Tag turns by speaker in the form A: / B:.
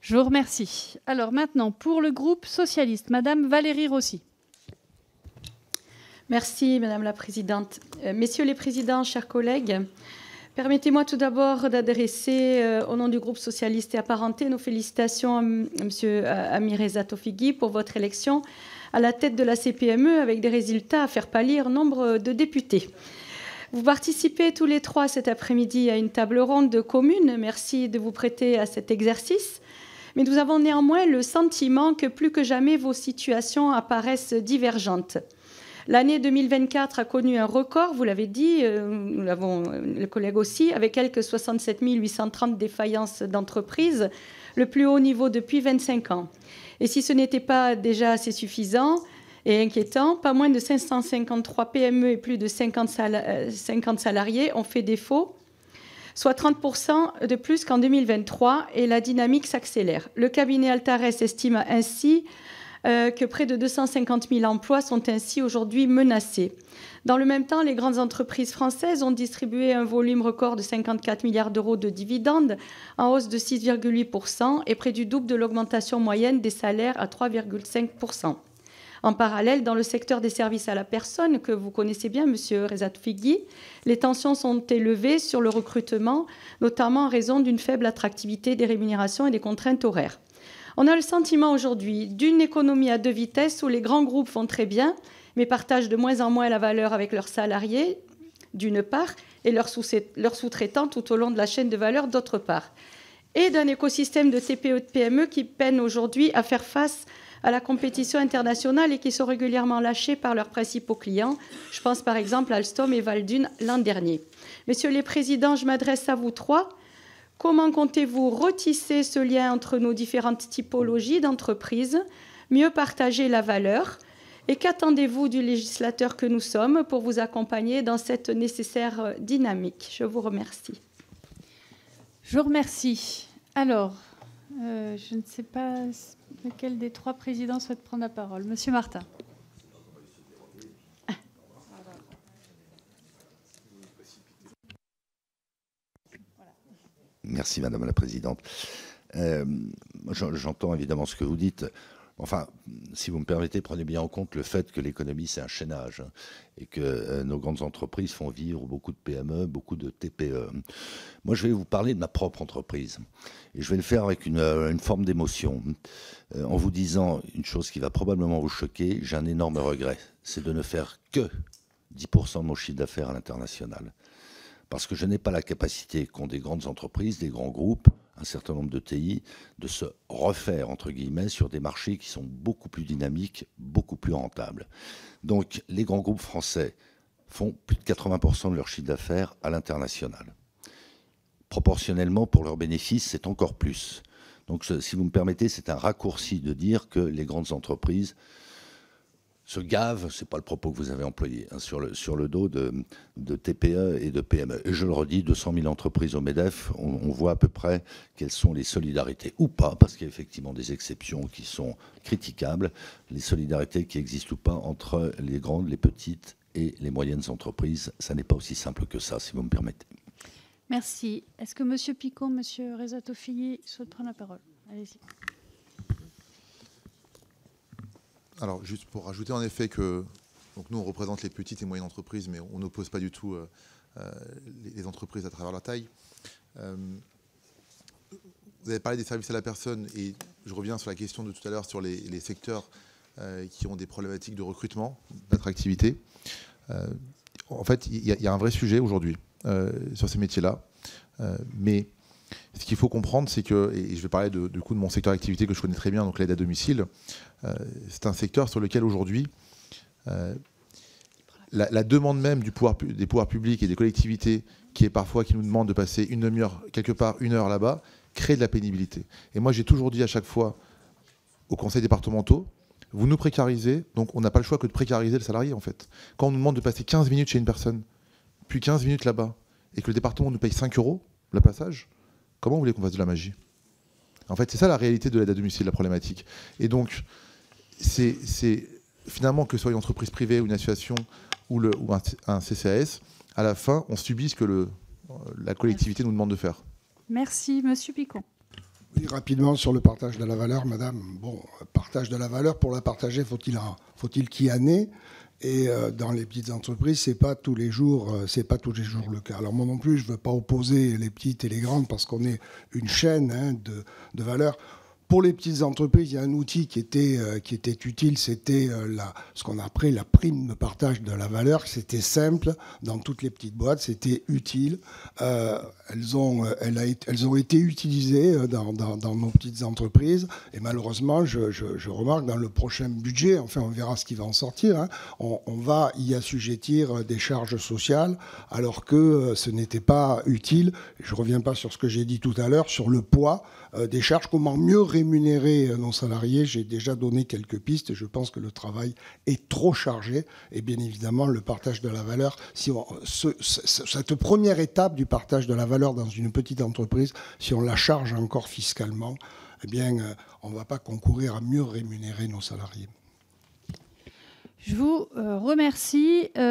A: Je vous remercie. Alors maintenant, pour le groupe socialiste, Madame Valérie Rossi.
B: Merci, Madame la Présidente. Messieurs les Présidents, chers collègues, permettez-moi tout d'abord d'adresser, au nom du groupe socialiste et apparenté, nos félicitations à Monsieur Amireza Tofigui pour votre élection à la tête de la CPME avec des résultats à faire pâlir nombre de députés. Vous participez tous les trois cet après-midi à une table ronde de communes. Merci de vous prêter à cet exercice. Mais nous avons néanmoins le sentiment que plus que jamais vos situations apparaissent divergentes. L'année 2024 a connu un record, vous l'avez dit, nous l'avons, le collègue aussi, avec quelques 67 830 défaillances d'entreprises, le plus haut niveau depuis 25 ans. Et si ce n'était pas déjà assez suffisant et inquiétant, pas moins de 553 PME et plus de 50 salariés ont fait défaut, soit 30% de plus qu'en 2023, et la dynamique s'accélère. Le cabinet Altares estime ainsi que près de 250 000 emplois sont ainsi aujourd'hui menacés. Dans le même temps, les grandes entreprises françaises ont distribué un volume record de 54 milliards d'euros de dividendes, en hausse de 6,8% et près du double de l'augmentation moyenne des salaires à 3,5%. En parallèle, dans le secteur des services à la personne, que vous connaissez bien, Monsieur Reza Tofigui, les tensions sont élevées sur le recrutement, notamment en raison d'une faible attractivité des rémunérations et des contraintes horaires. On a le sentiment aujourd'hui d'une économie à deux vitesses où les grands groupes font très bien, mais partagent de moins en moins la valeur avec leurs salariés, d'une part, et leurs sous-traitants tout au long de la chaîne de valeur, d'autre part. Et d'un écosystème de TPE et de PME qui peinent aujourd'hui à faire face à la compétition internationale et qui sont régulièrement lâchés par leurs principaux clients. Je pense par exemple à Alstom et Valdunes l'an dernier. Messieurs les présidents, je m'adresse à vous trois. Comment comptez-vous retisser ce lien entre nos différentes typologies d'entreprises, mieux partager la valeur? Et qu'attendez-vous du législateur que nous sommes pour vous accompagner dans cette nécessaire dynamique? Je vous remercie.
A: Je vous remercie. Alors, je ne sais pas lequel des trois présidents souhaite prendre la parole. Monsieur Martin.
C: Merci, Madame la Présidente. J'entends évidemment ce que vous dites. Enfin, si vous me permettez, prenez bien en compte le fait que l'économie, c'est un chaînage et que nos grandes entreprises font vivre beaucoup de PME, beaucoup de TPE. Moi, je vais vous parler de ma propre entreprise et je vais le faire avec une forme d'émotion en vous disant une chose qui va probablement vous choquer. J'ai un énorme regret, c'est de ne faire que 10% de mon chiffre d'affaires à l'international. Parce que je n'ai pas la capacité qu'ont des grandes entreprises, des grands groupes, un certain nombre de TI, de se refaire, entre guillemets, sur des marchés qui sont beaucoup plus dynamiques, beaucoup plus rentables. Donc, les grands groupes français font plus de 80% de leur chiffre d'affaires à l'international. Proportionnellement, pour leurs bénéfices, c'est encore plus. Donc, si vous me permettez, c'est un raccourci de dire que les grandes entreprises se gavent, ce n'est pas le propos que vous avez employé, hein, sur le dos de TPE et de PME. Et je le redis, 200 000 entreprises au MEDEF, on voit à peu près quelles sont les solidarités, ou pas, parce qu'il y a effectivement des exceptions qui sont critiquables, les solidarités qui existent ou pas entre les grandes, les petites et les moyennes entreprises. Ça n'est pas aussi simple que ça, si vous me permettez.
A: Merci. Est-ce que Monsieur Picon, Monsieur Reza Tofigui souhaite prendre la parole? Allez-y.
D: Alors, juste pour rajouter en effet que donc nous, on représente les petites et moyennes entreprises, mais on n'oppose pas du tout les entreprises à travers leur taille. Vous avez parlé des services à la personne et je reviens sur la question de tout à l'heure sur les secteurs qui ont des problématiques de recrutement, d'attractivité. En fait, il y a un vrai sujet aujourd'hui sur ces métiers-là, mais ce qu'il faut comprendre, c'est que, et je vais parler du coup de mon secteur d'activité que je connais très bien, donc l'aide à domicile, c'est un secteur sur lequel aujourd'hui la demande même des pouvoirs publics et des collectivités qui nous demandent de passer une demi-heure quelque part, une heure là-bas, crée de la pénibilité. Et moi j'ai toujours dit à chaque fois aux conseils départementaux, vous nous précarisez, donc on n'a pas le choix que de précariser le salarié en fait. Quand on nous demande de passer 15 minutes chez une personne, puis 15 minutes là-bas, et que le département nous paye 5 € le passage, comment vous voulez qu'on fasse de la magie? En fait, c'est ça la réalité de l'aide à domicile, la problématique. Et donc, c'est finalement que ce soit une entreprise privée ou une association ou un CCAS, à la fin, on subit ce que la collectivité nous demande de faire.
A: Merci. Monsieur Picon.
E: Oui, rapidement sur le partage de la valeur, madame. Bon, partage de la valeur, pour la partager, faut-il qu'il y en ait? Et dans les petites entreprises, c'est pas tous les jours le cas. Alors moi non plus, je veux pas opposer les petites et les grandes parce qu'on est une chaîne de valeur. Pour les petites entreprises, il y a un outil qui était utile, c'était ce qu'on a appelé la prime de partage de la valeur. C'était simple dans toutes les petites boîtes, c'était utile. Elles ont été utilisées dans nos petites entreprises. Et malheureusement, je remarque dans le prochain budget, enfin on verra ce qui va en sortir, hein, on va y assujettir des charges sociales alors que ce n'était pas utile. Je ne reviens pas sur ce que j'ai dit tout à l'heure, sur le poids des charges, comment mieux rémunérer nos salariés. J'ai déjà donné quelques pistes. Je pense que le travail est trop chargé. Et bien évidemment, le partage de la valeur, cette première étape du partage de la valeur dans une petite entreprise, si on la charge encore fiscalement, eh bien, on ne va pas concourir à mieux rémunérer nos salariés.
A: Je vous remercie.